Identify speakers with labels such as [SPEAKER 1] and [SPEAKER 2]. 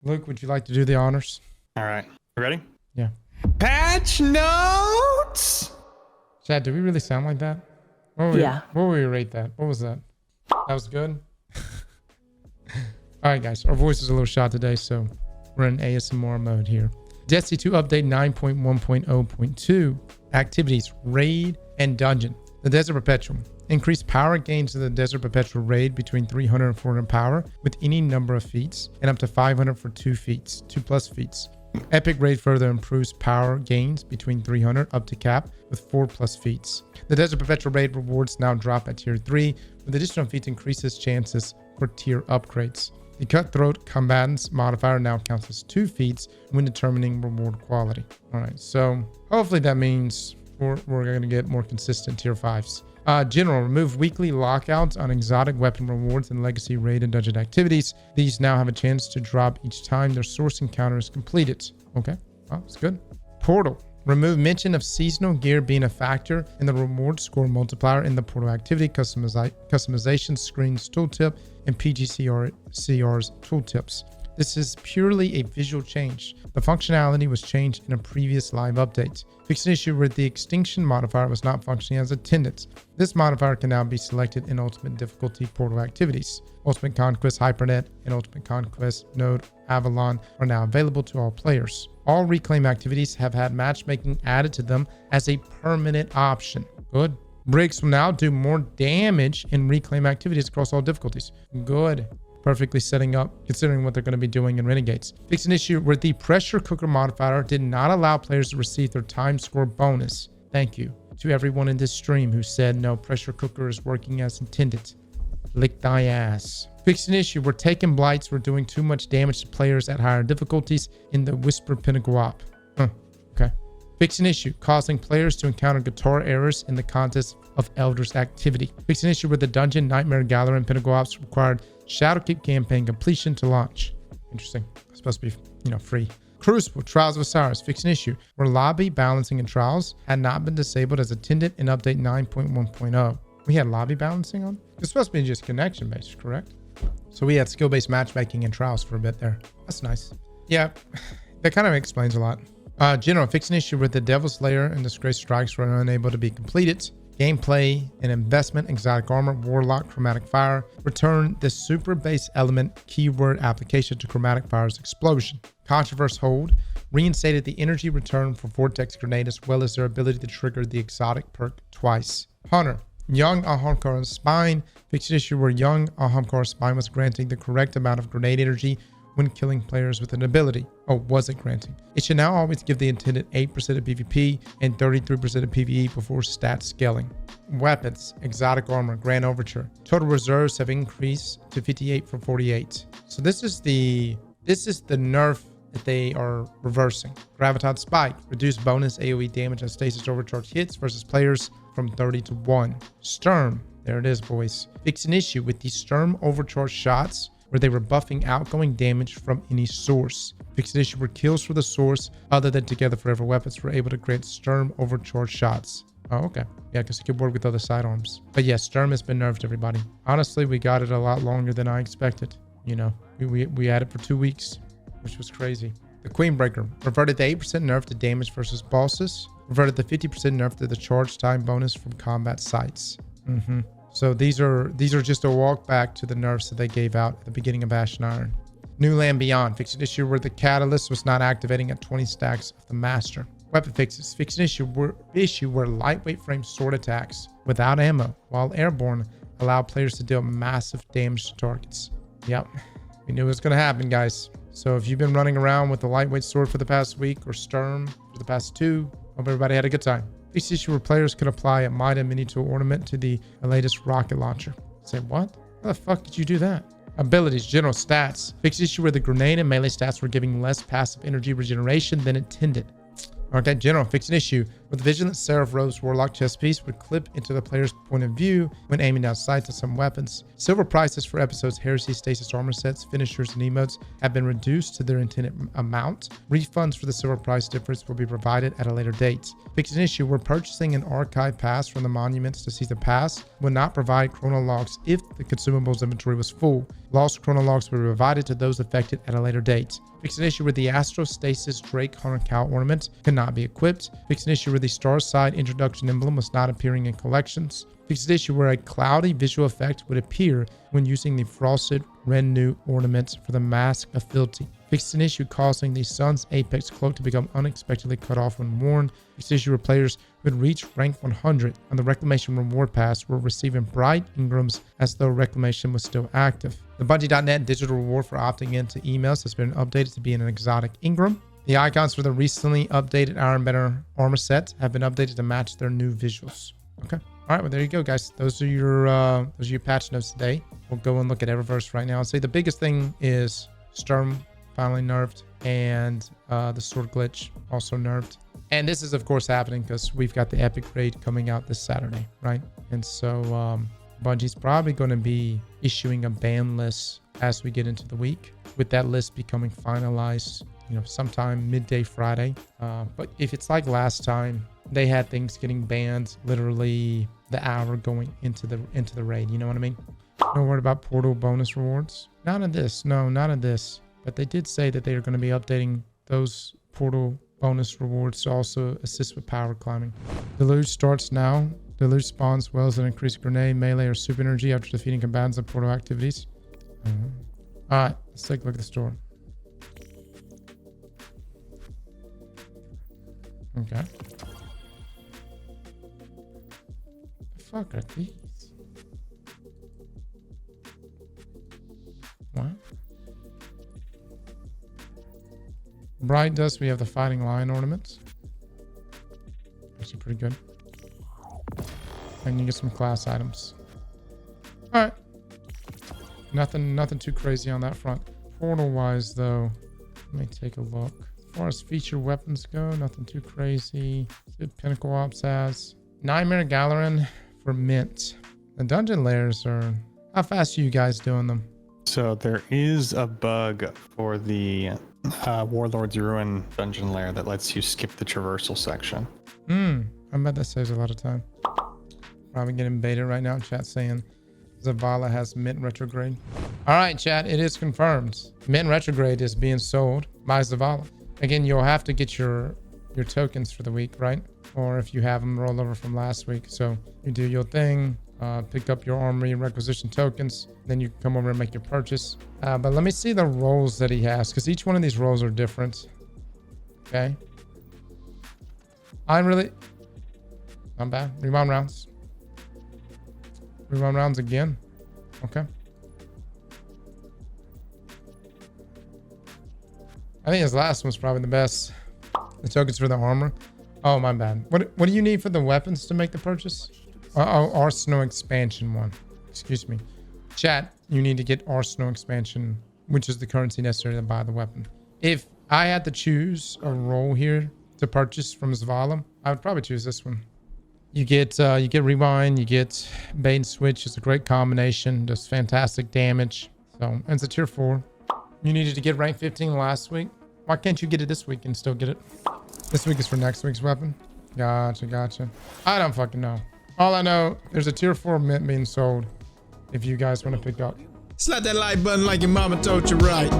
[SPEAKER 1] Luke, would you like to do the honors?
[SPEAKER 2] All right. You ready?
[SPEAKER 1] Yeah.
[SPEAKER 2] Patch notes.
[SPEAKER 1] Chad, do we really sound like that? What would we rate that? What was that? That was good? All right, guys. Our voice is a little shot today, so we're in ASMR mode here. Destiny 2 update 9.1.0.2. Activities, raid, and dungeon. The Desert Perpetual. Increase power gains in the Desert Perpetual raid between 300 and 400 power with any number of feats, and up to 500 for 2 feats, 2+ feats. Epic Raid further improves power gains between 300 up to cap with 4+ feats. The Desert Perpetual raid rewards now drop at tier 3, with additional feats increases chances for tier upgrades. The Cutthroat Combatants modifier now counts as 2 feats when determining reward quality. Alright, so hopefully that means we're going to get more consistent tier 5s. General, remove weekly lockouts on exotic weapon rewards and legacy raid and dungeon activities. These now have a chance to drop each time their source encounter is completed. Okay, well, that's good. Portal, remove mention of seasonal gear being a factor in the reward score multiplier in the portal activity customization screens tooltip and PGCR's tooltips. This is purely a visual change. The functionality was changed in a previous live update. Fixed an issue where the extinction modifier was not functioning as intended. This modifier can now be selected in Ultimate Difficulty portal activities. Ultimate Conquest Hypernet and Ultimate Conquest Node Avalon are now available to all players. All reclaim activities have had matchmaking added to them as a permanent option. Good. Bricks will now do more damage in reclaim activities across all difficulties. Good. Perfectly setting up considering what they're going to be doing in Renegades. Fix an issue where the pressure cooker modifier did not allow players to receive their time score bonus. Thank you to everyone in this stream who said no, pressure cooker is working as intended. Lick thy ass. Fix an issue where taking blights were doing too much damage to players at higher difficulties in the Whisper Pinnacle op. Okay. Fix an issue causing players to encounter guitar errors in the contest of Elders activity. Fix an issue where the Dungeon, Nightmare Gatherer, and Pinnacle ops required Shadowkeep campaign completion to launch. Interesting. It's supposed to be, free. Crucible, Trials of Osiris. Fix an issue where lobby balancing and trials had not been disabled as intended in update 9.1.0. We had lobby balancing on? It's supposed to be just connection based, correct? So we had skill-based matchmaking and trials for a bit there. That's nice. Yeah, that kind of explains a lot. General, fix an issue where the Devil Slayer and Disgrace strikes were unable to be completed. Gameplay and investment, exotic armor, warlock, chromatic fire. Return the super base element keyword application to chromatic fire's explosion. Controverse hold. Reinstated the energy return for vortex grenade as well as their ability to trigger the exotic perk twice. Hunter. Young Ahamkar's spine. Fixed issue where young Ahamkar's spine was granting the correct amount of grenade energy when killing players with an ability. Oh, was it granting? It should now always give the intended 8% of PvP and 33% of PvE before stat scaling. Weapons, exotic armor, Grand Overture. Total reserves have increased to 58 from 48. So this is the nerf that they are reversing. Graviton Spike, reduced bonus AoE damage on stasis overcharge hits versus players from 30 to 1. Sturm, there it is, boys. Fix an issue with the Sturm overcharge shots where they were buffing outgoing damage from any source. Fixed an issue where kills for the source other than Together Forever weapons were able to grant Sturm overcharge shots. Oh, okay. Yeah, because it could work with other sidearms. But yeah, Sturm has been nerfed, everybody. Honestly, we got it a lot longer than I expected. We had it for 2 weeks, which was crazy. The Queenbreaker reverted the 8% nerf to damage versus bosses. Reverted the 50% nerf to the charge time bonus from combat sites. So these are just a walk back to the nerfs that they gave out at the beginning of Ashen Iron. New Land Beyond. Fixed an issue where the catalyst was not activating at 20 stacks of the master. Weapon fixes. Fixed an issue where lightweight frame sword attacks without ammo while airborne allow players to deal massive damage to targets. Yep. We knew it was going to happen, guys. So if you've been running around with a lightweight sword for the past week or Sturm for the past 2, hope everybody had a good time. Fixed issue where players could apply a Mida mini tool ornament to the latest rocket launcher. Say what? How the fuck did you do that? Abilities, general stats. Fixed issue where the grenade and melee stats were giving less passive energy regeneration than intended. Okay, general, fix an issue with the Vigilant Seraph Rose Warlock chest piece would clip into the player's point of view when aiming down sights of some weapons. Silver prices for episodes Heresy, Stasis armor sets, finishers, and emotes have been reduced to their intended amount. Refunds for the silver price difference will be provided at a later date. Fix an issue where purchasing an archive pass from the monuments to seize the pass would not provide chronologs if the consumables inventory was full. Lost chronologs will be provided to those affected at a later date. Fix an issue where the Astrostasis Drake Hunter Cow ornament cannot be equipped. Fix an issue where the Starside introduction emblem was not appearing in collections. Fix an issue where a cloudy visual effect would appear when using the Frosted Renew ornament for the Mask of Fealty. Fix an issue causing the Sun's Apex cloak to become unexpectedly cut off when worn. Fix an issue where players would reach rank 100 on the Reclamation Reward Pass were receiving bright engrams as though Reclamation was still active. The Bungie.net digital reward for opting into emails has been updated to be an exotic engram. The icons for the recently updated Ironbender armor set have been updated to match their new visuals. Okay. All right. Well, there you go, guys. Those are your patch notes today. We'll go and look at Eververse right now. I'd say the biggest thing is Sturm finally nerfed, and the sword glitch also nerfed. And this is, of course, happening because we've got the Epic Raid coming out this Saturday, right? And so Bungie's probably going to be issuing a ban list as we get into the week, with that list becoming finalized, sometime midday Friday. But if it's like last time, they had things getting banned literally the hour going into the raid. You know what I mean? No word about portal bonus rewards. None of this. No, none of this. But they did say that they are going to be updating those portal bonus rewards to also assist with power climbing. Deluge starts now. Deluge spawns wells that increase grenade, melee, or super energy after defeating combatants and portal activities. All right, let's take a look at the store. Okay. The fuck are these? What? Bright Dust, we have the Fighting Lion ornaments. Actually pretty good. And you get some class items. Alright. Nothing too crazy on that front. Portal wise though, let me take a look. As far as feature weapons go, nothing too crazy. See what Pinnacle Ops has. Nightmare Galeran for Mint. The dungeon layers are... How fast are you guys doing them?
[SPEAKER 2] So there is a bug for the Warlord's Ruin dungeon lair that lets you skip the traversal section.
[SPEAKER 1] I bet that saves a lot of time. Probably getting beta right now. Chat saying Zavala has Mint Retrograde. All right, chat. It is confirmed. Mint Retrograde is being sold by Zavala. Again, you'll have to get your tokens for the week, right? Or if you have them roll over from last week. So you do your thing, pick up your armory requisition tokens, then you can come over and make your purchase. But let me see the roles that he has, because each one of these roles are different. Okay. Not bad. Rebound rounds. Rebound rounds again. Okay. I think his last one's probably the best. The tokens for the armor. Oh, my bad. What do you need for the weapons to make the purchase? Oh, Arsenal expansion one. Excuse me. Chat, you need to get Arsenal expansion, which is the currency necessary to buy the weapon. If I had to choose a role here to purchase from Zavala, I would probably choose this one. You get rewind, you get bait and switch. It's a great combination. Does fantastic damage. So, and it's a tier 4. You needed to get rank 15 last week. Why can't you get it this week and still get it? This week is for next week's weapon. Gotcha. I don't fucking know. All I know, there's a tier 4 mint being sold if you guys want to pick up.
[SPEAKER 3] Slap that like button like your mama told you right.